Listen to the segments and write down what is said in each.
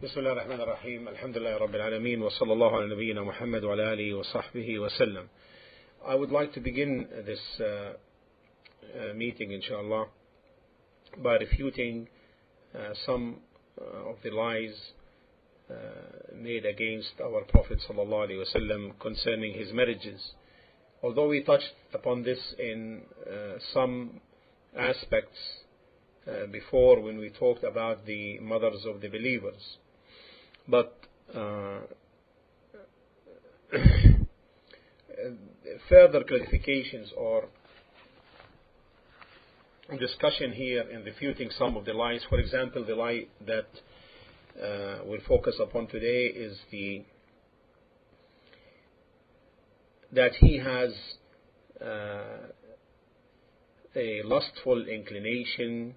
بسم الله الرحمن الرحيم الحمد لله رب العالمين وصلى الله على نبينا محمد وعلى آله وصحبه وسلم. I would like to begin this meeting inshallah by refuting some of the lies made against our Prophet sallallahu alaihi wasallam concerning his marriages. Although we touched upon this in some aspects before when we talked about the mothers of the believers, but further clarifications or discussion here in refuting some of the lies. For example, the lie that we'll focus upon today is that he has a lustful inclination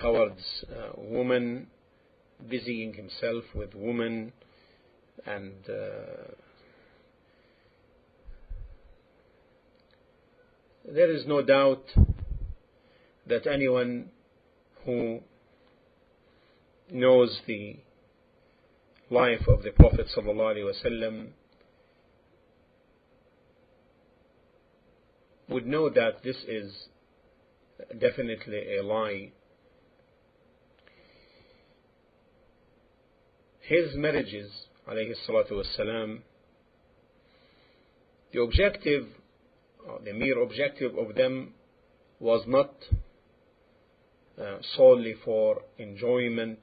towards women, busying himself with women, and there is no doubt that anyone who knows the life of the Prophet ﷺ would know that this is definitely a lie. His marriages, alayhi salatu wassalam, the mere objective of them was not solely for enjoyment,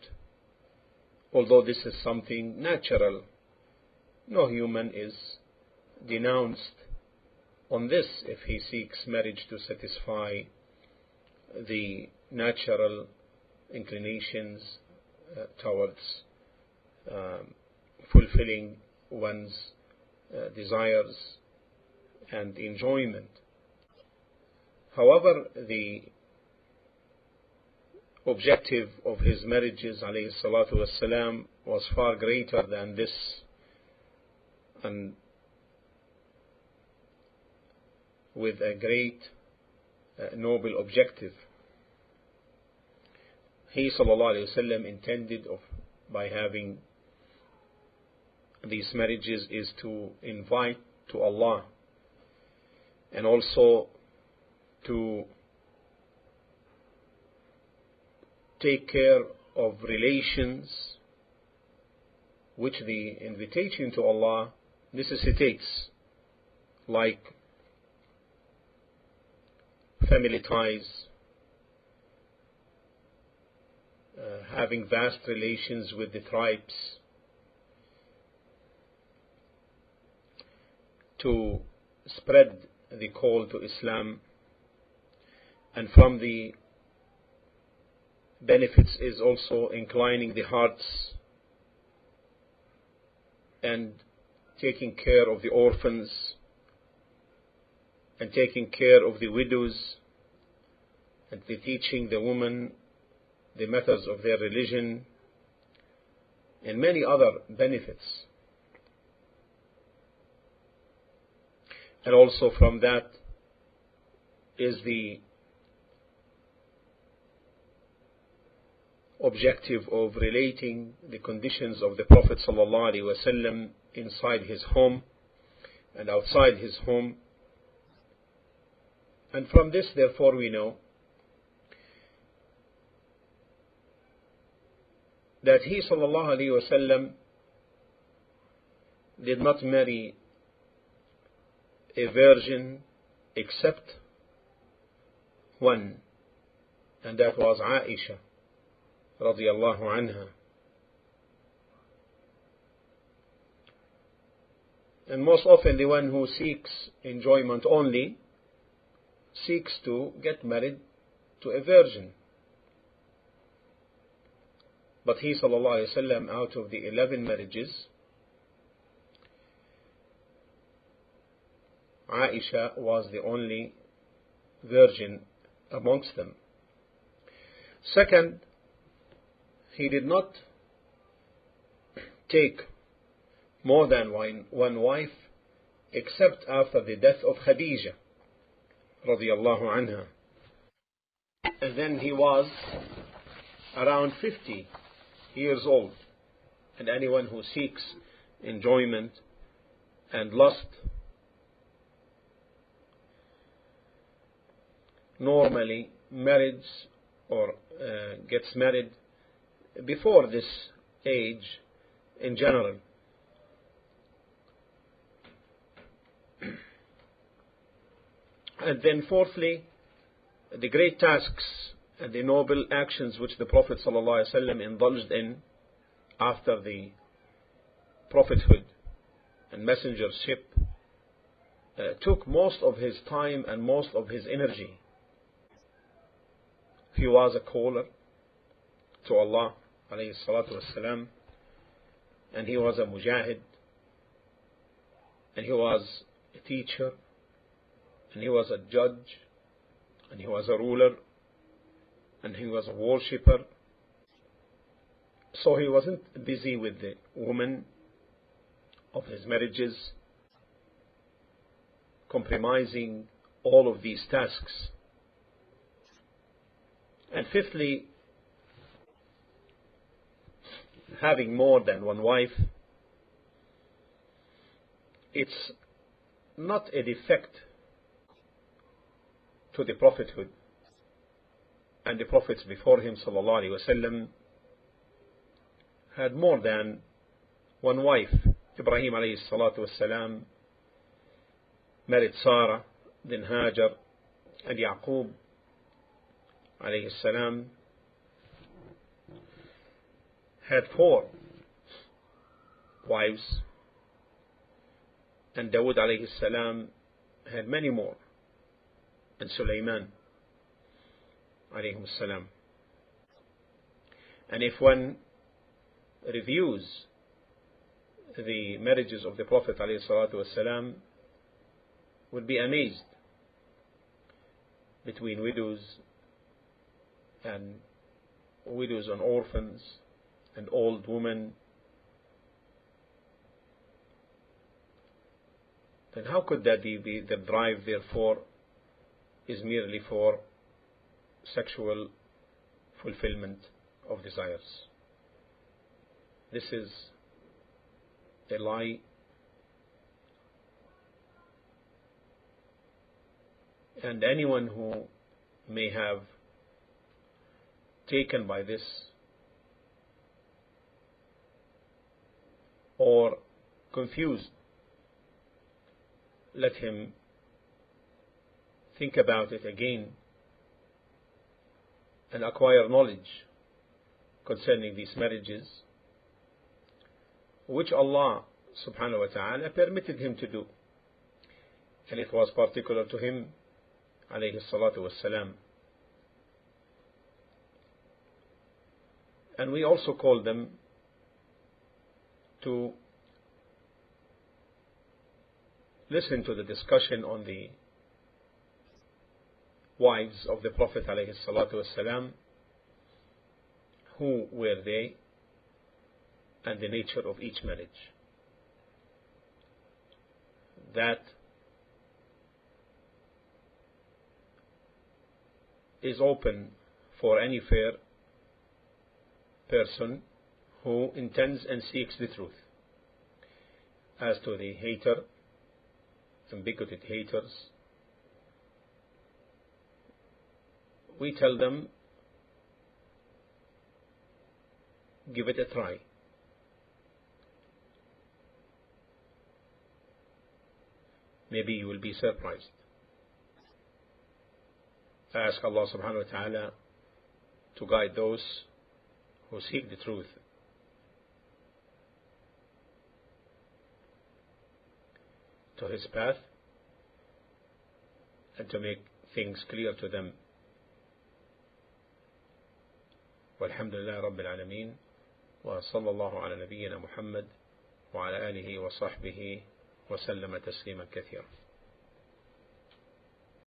although this is something natural. No human is denounced on this if he seeks marriage to satisfy the natural inclinations towards fulfilling one's desires and enjoyment. However, the objective of his marriages, alayhi salatu wassalam, was far greater than this, and with a great noble objective. He sallallahu alayhi wasallam intended by having these marriages is to invite to Allah, and also to take care of relations which the invitation to Allah necessitates, like family ties, having vast relations with the tribes, to spread the call to Islam. And from the benefits is also inclining the hearts and taking care of the orphans and taking care of the widows and teaching the women the methods of their religion and many other benefits. And also from that is the objective of relating the conditions of the Prophet ﷺ inside his home and outside his home. And from this, therefore, we know that he ﷺ did not marry a virgin except one, and that was Aisha radiyallahu anha. And most often the one who seeks enjoyment only seeks to get married to a virgin. But he sallallahu alaihi wasallam, out of the 11 marriages, Aisha was the only virgin amongst them. Second, he did not take more than one wife except after the death of Khadija radiyallahu anha. And then he was around 50 years old and anyone who seeks enjoyment and lust normally marries or gets married before this age in general. And then fourthly, the great tasks and the noble actions which the Prophet ﷺ indulged in after the prophethood and messengership took most of his time and most of his energy. He was a caller to Allah alayhi salatu wassalam, and he was a mujahid, and he was a teacher, and he was a judge, and he was a ruler, and he was a worshipper. So he wasn't busy with the women of his marriages, compromising all of these tasks. And fifthly, having more than one wife, it's not a defect to the prophethood. And the prophets before him sallallahu alaihi wasallam had more than one wife. Ibrahim alayhi salatu wasalam married Sarah, then Hajar, and Yaqub alayhi salam had 4 wives, and Dawood alayhi salam had many more, and Sulaiman alayhi salam. And if one reviews the marriages of the Prophet alayhi salatu wasalam, would be amazed between widows and orphans and old women. Then how could that be? The drive therefore is merely for sexual fulfillment of desires. This is a lie, and anyone who may have taken by this or confused, let him think about it again and acquire knowledge concerning these marriages, which Allah subhanahu wa ta'ala permitted him to do, and it was particular to him alayhi salatu wassalam. And we also call them to listen to the discussion on the wives of the Prophet alayhi salatu wassalam, who were they, and the nature of each marriage. That is open for any fair person who intends and seeks the truth. As to the hater and bigoted haters, we tell them, give it a try. Maybe you will be surprised. Ask Allah subhanahu wa ta'ala to guide those who seek the truth to His path, and to make things clear to them. Walhamdulillah Rabbil Alameen, wa sallallahu ala nabiyyina Muhammad wa ala alihi wa sahbihi wa sallama tasliman kathira.